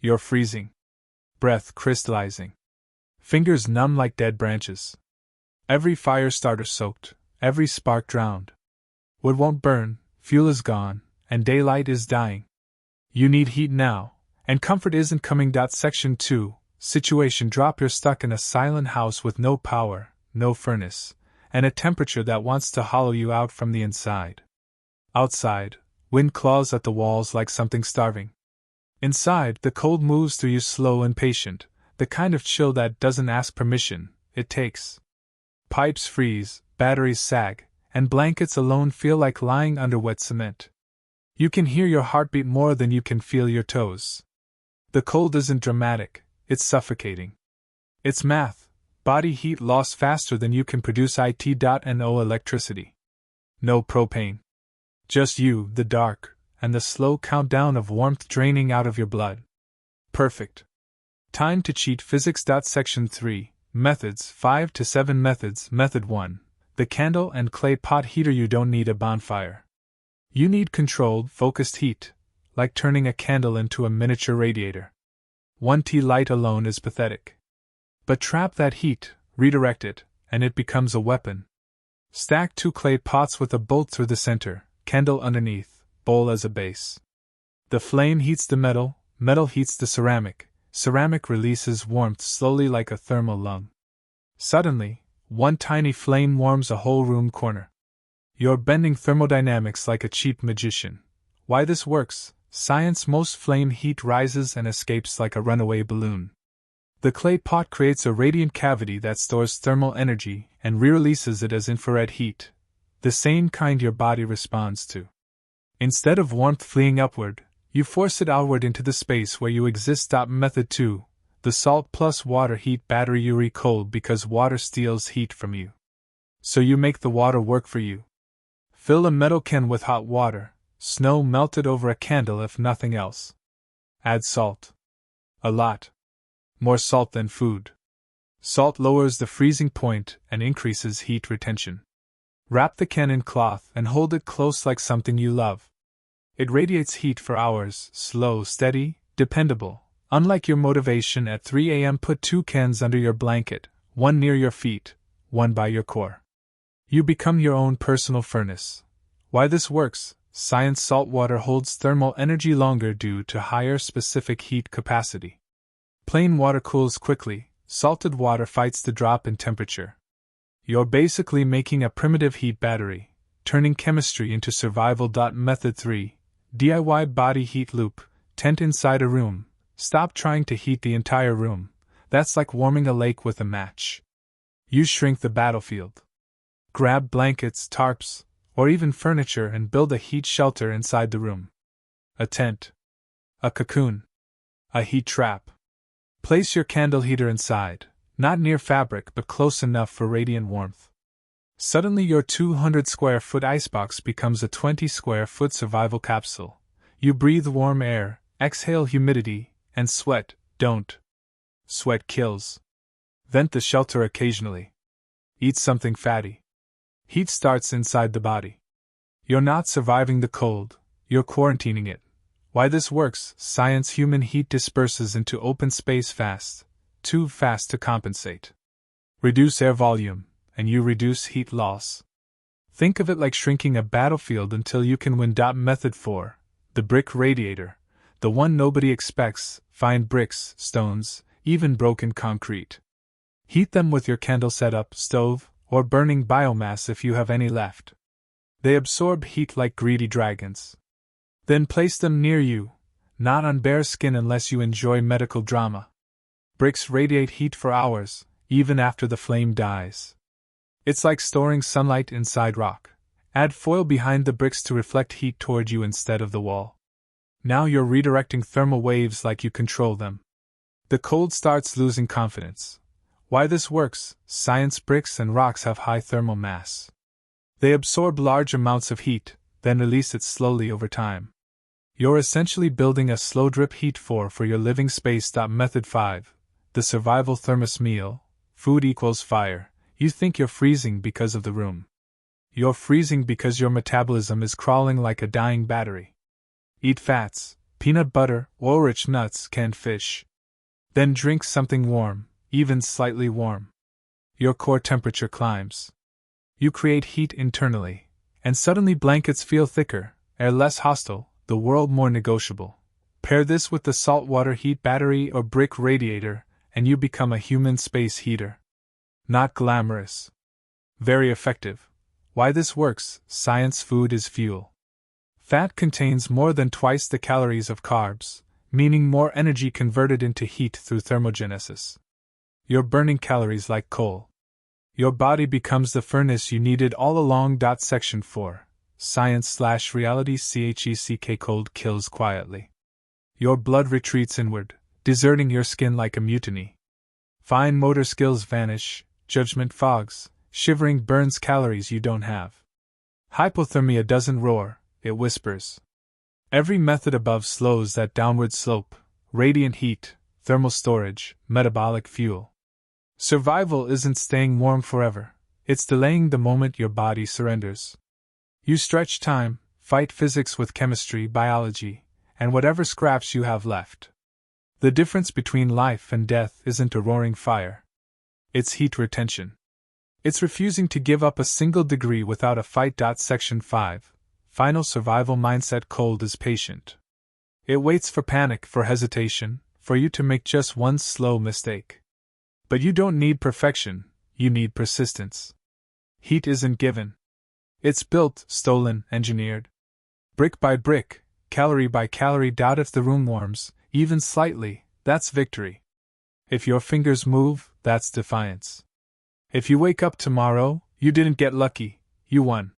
You're freezing. Breath crystallizing. Fingers numb like dead branches. Every fire starter soaked, every spark drowned. Wood won't burn, fuel is gone, and daylight is dying. You need heat now, and comfort isn't coming. Section 2. Situation drop. You're stuck in a silent house with no power, no furnace, and a temperature that wants to hollow you out from the inside. Outside, wind claws at the walls like something starving. Inside, the cold moves through you slow and patient, the kind of chill that doesn't ask permission, it takes. Pipes freeze, batteries sag, and blankets alone feel like lying under wet cement. You can hear your heartbeat more than you can feel your toes. The cold isn't dramatic, it's suffocating. It's math, body heat lost faster than you can produce it.no electricity. No propane. Just you, the dark, and the slow countdown of warmth draining out of your blood. Perfect. Time to cheat physics. Section 3. Methods 5 to 7 methods. Method 1. The candle and clay pot heater. You don't need a bonfire. You need controlled, focused heat, like turning a candle into a miniature radiator. 1 tea light alone is pathetic. But trap that heat, redirect it, and it becomes a weapon. Stack 2 clay pots with a bolt through the center, candle underneath, bowl as a base. The flame heats the metal, metal heats the ceramic, ceramic releases warmth slowly like a thermal lung. Suddenly, one tiny flame warms a whole room corner. You're bending thermodynamics like a cheap magician. Why this works? Science. Most flame heat rises and escapes like a runaway balloon. The clay pot creates a radiant cavity that stores thermal energy and re-releases it as infrared heat, the same kind your body responds to. Instead of warmth fleeing upward, you force it outward into the space where you exist. Method 2. The salt plus water heat battery. You recold because water steals heat from you. So you make the water work for you. Fill a metal can with hot water, snow melted over a candle if nothing else. Add salt. A lot. More salt than food. Salt lowers the freezing point and increases heat retention. Wrap the can in cloth and hold it close like something you love. It radiates heat for hours, slow, steady, dependable. Unlike your motivation at 3 a.m., put 2 cans under your blanket, one near your feet, one by your core. You become your own personal furnace. Why this works? Science. Salt water holds thermal energy longer due to higher specific heat capacity. Plain water cools quickly, salted water fights the drop in temperature. You're basically making a primitive heat battery, turning chemistry into survival. Method 3. DIY body heat loop. Tent inside a room. Stop trying to heat the entire room. That's like warming a lake with a match. You shrink the battlefield. Grab blankets, tarps, or even furniture and build a heat shelter inside the room. A tent. A cocoon. A heat trap. Place your candle heater inside, not near fabric but close enough for radiant warmth. Suddenly your 200 square foot icebox becomes a 20 square foot survival capsule. You breathe warm air, exhale humidity, and sweat. Don't. Sweat kills. Vent the shelter occasionally. Eat something fatty. Heat starts inside the body. You're not surviving the cold, you're quarantining it. Why this works? Science. Human heat disperses into open space fast, too fast to compensate. Reduce air volume, and you reduce heat loss. Think of it like shrinking a battlefield until you can win. Method 4. The brick radiator. The one nobody expects. Find bricks, stones, even broken concrete. Heat them with your candle setup, stove, or burning biomass if you have any left. They absorb heat like greedy dragons. Then place them near you, not on bare skin unless you enjoy medical drama. Bricks radiate heat for hours, even after the flame dies. It's like storing sunlight inside rock. Add foil behind the bricks to reflect heat toward you instead of the wall. Now you're redirecting thermal waves like you control them. The cold starts losing confidence. Why this works? Science. Bricks and rocks have high thermal mass. They absorb large amounts of heat, then release it slowly over time. You're essentially building a slow drip heat for your living space. Method 5. The survival thermos meal. Food equals fire. You think you're freezing because of the room. You're freezing because your metabolism is crawling like a dying battery. Eat fats, peanut butter, oil-rich nuts, canned fish. Then drink something warm, even slightly warm. Your core temperature climbs. You create heat internally, and suddenly blankets feel thicker, air less hostile, the world more negotiable. Pair this with the saltwater heat battery or brick radiator, and you become a human space heater. Not glamorous. Very effective. Why this works: science. Food is fuel. Fat contains more than twice the calories of carbs, meaning more energy converted into heat through thermogenesis. You're burning calories like coal. Your body becomes the furnace you needed all along. Section 4. Science/reality. CHECK. Cold kills quietly. Your blood retreats inward, deserting your skin like a mutiny. Fine motor skills vanish, judgment fogs, shivering burns calories you don't have. Hypothermia doesn't roar, it whispers. Every method above slows that downward slope: radiant heat, thermal storage, metabolic fuel. Survival isn't staying warm forever, it's delaying the moment your body surrenders. You stretch time, fight physics with chemistry, biology, and whatever scraps you have left. The difference between life and death isn't a roaring fire. It's heat retention. It's refusing to give up a single degree without a fight. Section 5. Final survival mindset. Cold is patient. It waits for panic, for hesitation, for you to make just one slow mistake. But you don't need perfection, you need persistence. Heat isn't given. It's built, stolen, engineered. Brick by brick, calorie by calorie. If the room warms, even slightly, that's victory. If your fingers move, that's defiance. If you wake up tomorrow, you didn't get lucky, you won.